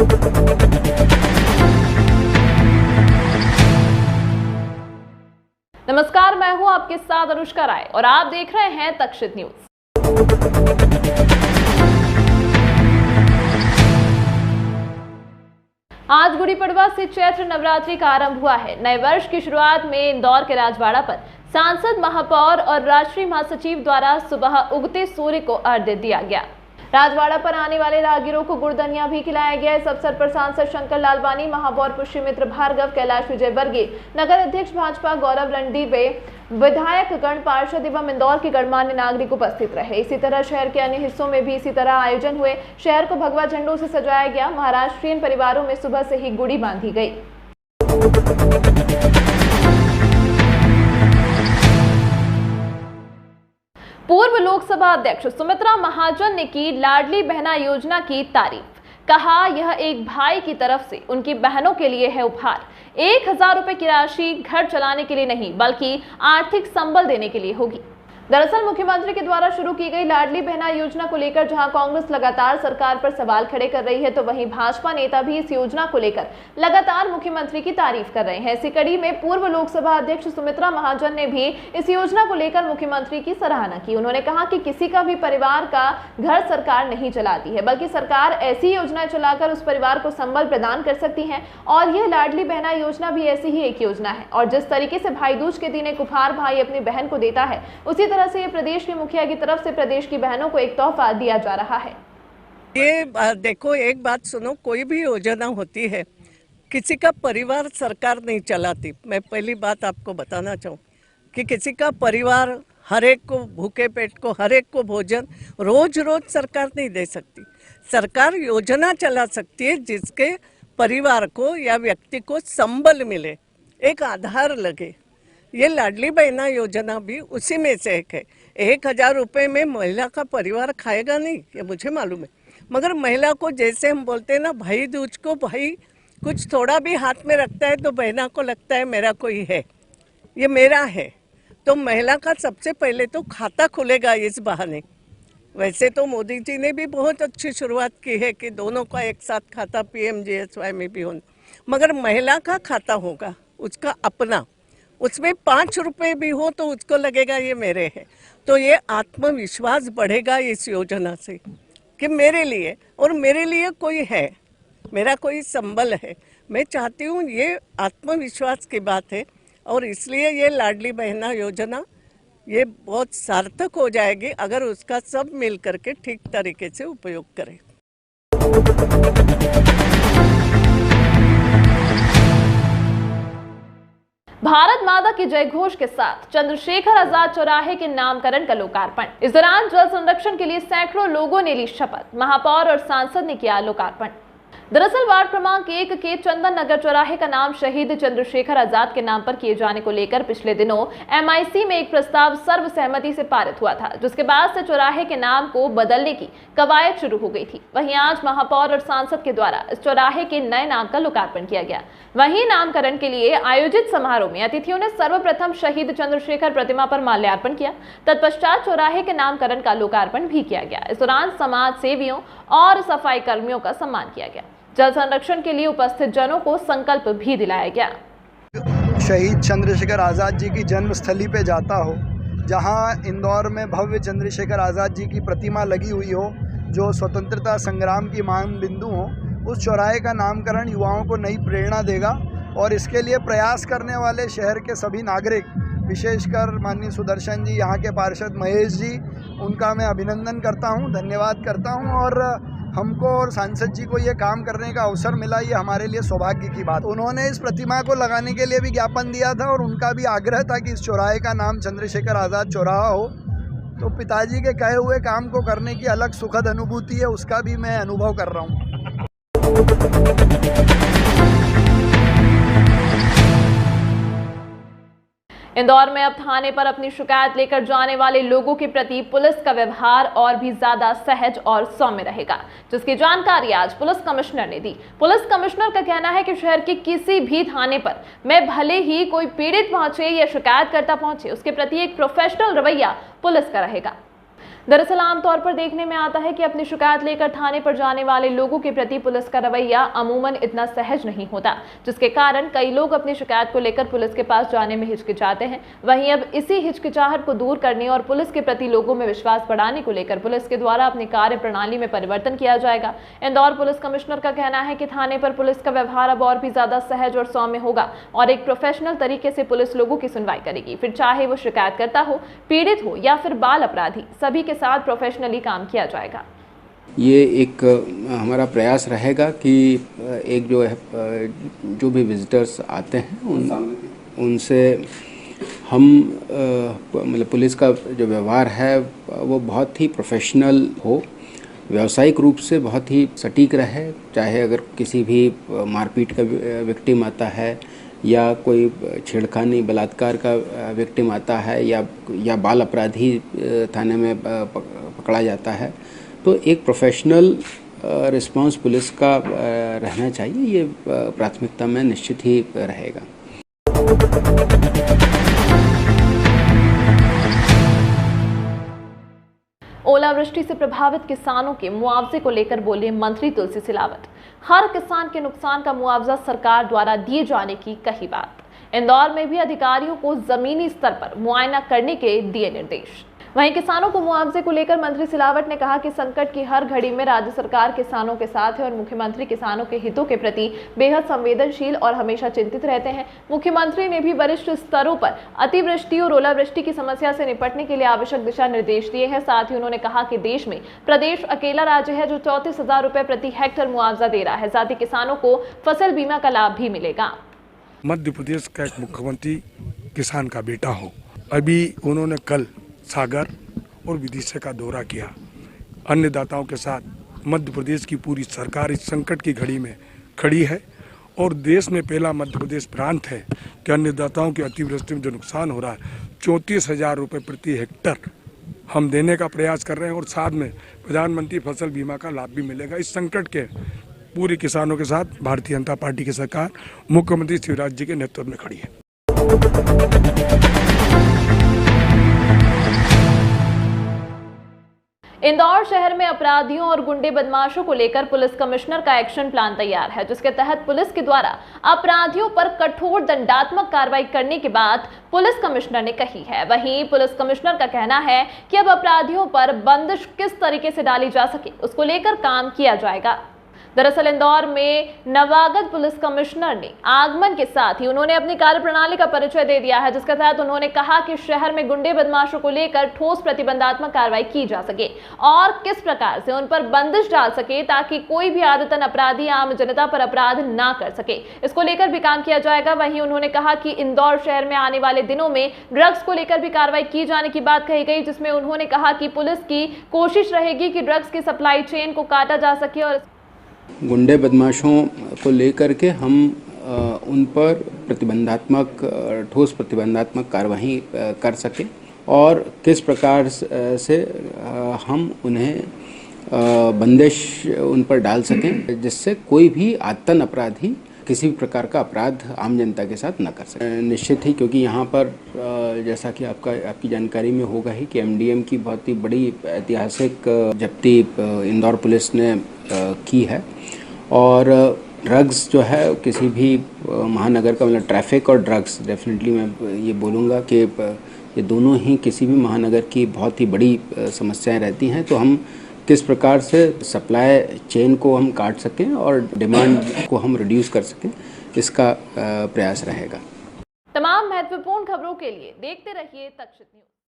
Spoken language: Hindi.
नमस्कार, मैं हूं आपके साथ अनुष्का राय और आप देख रहे हैं तक्षित न्यूज। आज गुड़ी पड़वा से चैत्र नवरात्रि का आरंभ हुआ है। नए वर्ष की शुरुआत में इंदौर के राजवाड़ा पर सांसद, महापौर और राष्ट्रीय महासचिव द्वारा सुबह उगते सूर्य को अर्घ्य दिया गया। राजवाड़ा पर आने वाले राहगीरों को गुड़दनिया भी खिलाया गया। इस अवसर पर सांसद शंकर लालवानी, महापौर पुष्यमित्र भार्गव, कैलाश विजयवर्गीय, नगर अध्यक्ष भाजपा गौरव रणदीवे, विधायक गण, पार्षद एवं इंदौर के गणमान्य नागरिक उपस्थित रहे। इसी तरह शहर के अन्य हिस्सों में भी इसी तरह आयोजन हुए। शहर को भगवा झंडों से सजाया गया। महाराष्ट्रीयन परिवारों में सुबह से ही गुड़ी बांधी गई। पूर्व लोकसभा अध्यक्ष सुमित्रा महाजन ने की लाडली बहना योजना की तारीफ। कहा, यह एक भाई की तरफ से उनकी बहनों के लिए है उपहार। 1000 रुपए की राशि घर चलाने के लिए नहीं, बल्कि आर्थिक संबल देने के लिए होगी। दरअसल मुख्यमंत्री के द्वारा शुरू की गई लाडली बहना योजना को लेकर जहां कांग्रेस लगातार सरकार पर सवाल खड़े कर रही है, तो वहीं भाजपा नेता भी इस योजना को लेकर लगातार मुख्यमंत्री की तारीफ कर रहे हैं। इसी कड़ी में पूर्व लोकसभा अध्यक्ष सुमित्रा महाजन ने भी इस योजना को लेकर मुख्यमंत्री की सराहना की। उन्होंने कहा कि किसी का भी परिवार का घर सरकार नहीं चलाती है, बल्कि सरकार ऐसी योजनाएं चलाकर उस परिवार को संबल प्रदान कर सकती है और यह लाडली बहना योजना भी ऐसी ही एक योजना है। और जिस तरीके से भाई दूज के दिन एक उपहार भाई अपनी बहन को देता है, उसी तरह से ये प्रदेश के मुखिया की तरफ से प्रदेश की बहनों को एक तोहफा दिया जा रहा है। ये देखो, एक बात सुनो, कोई भी योजना होती है, किसी का परिवार सरकार नहीं चलाती। मैं पहली बात आपको बताना चाहूँ कि किसी का परिवार, हर एक को भूखे पेट को, हर एक को भोजन रोज रोज सरकार नहीं दे सकती। सरकार योजना चला सकती है जिसके परिवार को या व्यक्ति को संबल मिले, एक आधार लगे। ये लाडली बहना योजना भी उसी में से एक है। 1000 रुपये में महिला का परिवार खाएगा नहीं, ये मुझे मालूम है, मगर महिला को, जैसे हम बोलते हैं ना, भाई दूज को भाई कुछ थोड़ा भी हाथ में रखता है तो बहना को लगता है मेरा कोई है, ये मेरा है। तो महिला का सबसे पहले तो खाता खुलेगा इस बहाने। वैसे तो मोदी जी ने भी बहुत अच्छी शुरुआत की है कि दोनों का एक साथ खाता PMJSY में भी होना, मगर महिला का खाता होगा उसका अपना, उसमें 5 रुपए भी हो तो उसको लगेगा ये मेरे है। तो ये आत्मविश्वास बढ़ेगा इस योजना से कि मेरे लिए, और मेरे लिए कोई है, मेरा कोई संबल है। मैं चाहती हूँ, ये आत्मविश्वास की बात है और इसलिए ये लाडली बहना योजना ये बहुत सार्थक हो जाएगी अगर उसका सब मिल करके ठीक तरीके से उपयोग करें। भारत माता की जय घोष के साथ चंद्रशेखर आजाद चौराहे के नामकरण का लोकार्पण। इस दौरान जल संरक्षण के लिए सैकड़ों लोगों ने ली शपथ। महापौर और सांसद ने किया लोकार्पण। दरअसल वार्ड क्रमांक 1 के चंदन नगर चौराहे का नाम शहीद चंद्रशेखर आजाद के नाम पर किए जाने को लेकर पिछले दिनों MIC में एक प्रस्ताव सर्वसहमति से पारित हुआ था, जिसके बाद से चौराहे के नाम को बदलने की कवायद शुरू हो गई थी। वहीं आज महापौर और सांसद के द्वारा इस चौराहे के नए नाम का लोकार्पण किया गया। वहीं नामकरण के लिए आयोजित समारोह में अतिथियों ने सर्वप्रथम शहीद चंद्रशेखर प्रतिमा पर माल्यार्पण किया। तत्पश्चात चौराहे के नामकरण का लोकार्पण भी किया गया। इस दौरान समाज सेवियों और सफाई कर्मियों का सम्मान किया गया। जल संरक्षण के लिए उपस्थित जनों को संकल्प भी दिलाया गया। शहीद चंद्रशेखर आज़ाद जी की जन्मस्थली पे जाता हो, जहां इंदौर में भव्य चंद्रशेखर आज़ाद जी की प्रतिमा लगी हुई हो, जो स्वतंत्रता संग्राम की मान बिंदु हो, उस चौराहे का नामकरण युवाओं को नई प्रेरणा देगा। और इसके लिए प्रयास करने वाले शहर के सभी नागरिक, विशेषकर माननीय सुदर्शन जी, यहाँ के पार्षद महेश जी, उनका मैं अभिनंदन करता हूँ, धन्यवाद करता हूँ। और हमको और सांसद जी को ये काम करने का अवसर मिला, ये हमारे लिए सौभाग्य की बात। उन्होंने इस प्रतिमा को लगाने के लिए भी ज्ञापन दिया था और उनका भी आग्रह था कि इस चौराहे का नाम चंद्रशेखर आज़ाद चौराहा हो। तो पिताजी के कहे हुए काम को करने की अलग सुखद अनुभूति है, उसका भी मैं अनुभव कर रहा हूँ। इंदौर में अब थाने पर अपनी शिकायत लेकर जाने वाले लोगों के प्रति पुलिस का व्यवहार और भी ज्यादा सहज और सौम्य रहेगा, जिसकी जानकारी आज पुलिस कमिश्नर ने दी। पुलिस कमिश्नर का कहना है कि शहर के किसी भी थाने पर में भले ही कोई पीड़ित पहुंचे या शिकायतकर्ता पहुंचे, उसके प्रति एक प्रोफेशनल रवैया पुलिस का रहेगा। दरअसल आमतौर पर देखने में आता है कि अपनी शिकायत लेकर थाने पर जाने वाले लोगों के प्रति पुलिस का रवैया अमूमन इतना सहज नहीं होता, जिसके कारण कई लोग अपनी शिकायत को लेकर पुलिस के पास जाने में हिचकिचाते हैं। वहीं अब इसी हिचकिचाहट को दूर करने और पुलिस के प्रति लोगों में विश्वास बढ़ाने को लेकर पुलिस के द्वारा अपनी कार्य प्रणाली में परिवर्तन किया जाएगा। इंदौर पुलिस कमिश्नर का कहना है कि थाने पर पुलिस का व्यवहार अब और भी ज्यादा सहज और सौम्य होगा और एक प्रोफेशनल तरीके से पुलिस लोगों की सुनवाई करेगी। फिर चाहे वो शिकायतकर्ता हो, पीड़ित हो या फिर बाल अपराधी, सभी के साथ प्रोफेशनली काम किया जाएगा। ये एक हमारा प्रयास रहेगा कि एक जो भी विजिटर्स आते हैं उनसे हम मतलब पुलिस का जो व्यवहार है वो बहुत ही प्रोफेशनल हो, व्यावसायिक रूप से बहुत ही सटीक रहे। चाहे अगर किसी भी मारपीट का विक्टिम आता है या कोई छेड़खानी बलात्कार का विक्टिम आता है या बाल अपराधी थाने में पकड़ा जाता है, तो एक प्रोफेशनल रिस्पांस पुलिस का रहना चाहिए। ये प्राथमिकता में निश्चित ही रहेगा। ओलावृष्टि से प्रभावित किसानों के मुआवजे को लेकर बोले मंत्री तुलसी सिलावट। हर किसान के नुकसान का मुआवजा सरकार द्वारा दिए जाने की कही बात। इंदौर में भी अधिकारियों को जमीनी स्तर पर मुआयना करने के दिए निर्देश। वहीं किसानों को मुआवजे को लेकर मंत्री सिलावट ने कहा कि संकट की हर घड़ी में राज्य सरकार किसानों के साथ है और मुख्यमंत्री किसानों के हितों के प्रति बेहद संवेदनशील और हमेशा चिंतित रहते हैं। मुख्यमंत्री ने भी वरिष्ठ स्तरों पर अतिवृष्टि और ओलावृष्टि की समस्या से निपटने के लिए आवश्यक दिशा निर्देश दिए हैं। साथ ही उन्होंने कहा कि देश में प्रदेश अकेला राज्य है जो 34,000 रुपए प्रति हेक्टेयर मुआवजा दे रहा है। साथ ही किसानों को फसल बीमा का लाभ भी मिलेगा। मध्य प्रदेश का एक मुख्यमंत्री किसान का बेटा हो, अभी उन्होंने कल सागर और विदिशा का दौरा किया। अन्नदाताओं के साथ मध्य प्रदेश की पूरी सरकार इस संकट की घड़ी में खड़ी है और देश में पहला मध्य प्रदेश प्रांत है कि अन्नदाताओं की अतिवृष्टि में जो नुकसान हो रहा है 34,000 रुपये प्रति हेक्टर हम देने का प्रयास कर रहे हैं और साथ में प्रधानमंत्री फसल बीमा का लाभ भी मिलेगा। इस संकट के पूरे किसानों के साथ भारतीय जनता पार्टी की सरकार मुख्यमंत्री शिवराज जी के नेतृत्व में खड़ी है। इंदौर शहर में अपराधियों और गुंडे बदमाशों को लेकर पुलिस कमिश्नर का एक्शन प्लान तैयार है, जिसके तहत पुलिस के द्वारा अपराधियों पर कठोर दंडात्मक कार्रवाई करने की बात पुलिस कमिश्नर ने कही है। वहीं पुलिस कमिश्नर का कहना है कि अब अपराधियों पर बंदिश किस तरीके से डाली जा सके उसको लेकर काम किया जाएगा। दरअसल इंदौर में नवागत पुलिस कमिश्नर ने आगमन के साथ ही उन्होंने अपनी कार्यप्रणाली का परिचय दे दिया है, जिसके तहत उन्होंने कहा कि शहर में गुंडे बदमाशों को लेकर ठोस प्रतिबंधात्मक कार्रवाई की जा सके और किस प्रकार से उन पर बंदिश डाल सके ताकि कोई भी आदतन अपराधी आम जनता पर अपराध ना कर सके, इसको लेकर भी काम किया जाएगा। वहीं उन्होंने कहा कि इंदौर शहर में आने वाले दिनों में ड्रग्स को लेकर भी कार्रवाई की जाने की बात कही गई, जिसमें उन्होंने कहा कि पुलिस की कोशिश रहेगी कि ड्रग्स की सप्लाई चेन को काटा जा सके और गुंडे बदमाशों को लेकर के हम उन पर ठोस प्रतिबंधात्मक कार्रवाई कर सकें और किस प्रकार से हम उन्हें बंदिश उन पर डाल सकें जिससे कोई भी आतन अपराधी किसी भी प्रकार का अपराध आम जनता के साथ न कर सके। निश्चित ही, क्योंकि यहाँ पर जैसा कि आपकी जानकारी में होगा ही कि एमडीएम की बहुत ही बड़ी ऐतिहासिक जब्ती इंदौर पुलिस ने की है और ड्रग्स जो है किसी भी महानगर का मतलब ट्रैफिक और ड्रग्स डेफिनेटली मैं ये बोलूँगा कि ये दोनों ही किसी भी महानगर की बहुत ही बड़ी समस्याएं रहती हैं। तो हम किस प्रकार से सप्लाई चेन को हम काट सकें और डिमांड को हम रिड्यूस कर सकें, इसका प्रयास रहेगा। तमाम महत्वपूर्ण खबरों के लिए देखते रहिए तक्षशित न्यूज।